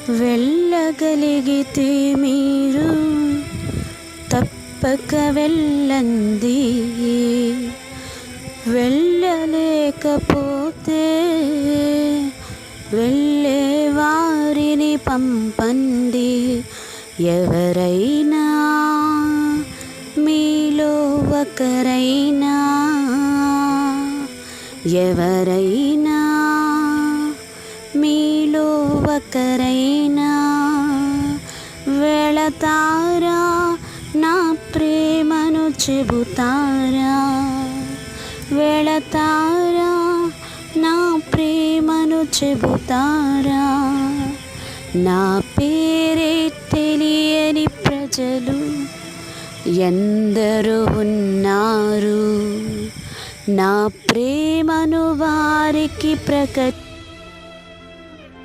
వెళ్ళగలిగితే మీరు తప్పక వెళ్ళండి, వెళ్ళలేకపోతే వెళ్ళే వారిని పంపండి. ఎవరైనా మీలో ఒకరైనా, ఎవరైనా మీలో ఒకరైనా వెళతారా, నా ప్రేమను చెబుతారా, వెళతారా, నా ప్రేమను చెబుతారా. నా పేరే తెలియని ప్రజలు ఎందరో ఉన్నారు, నా ప్రేమను వారికి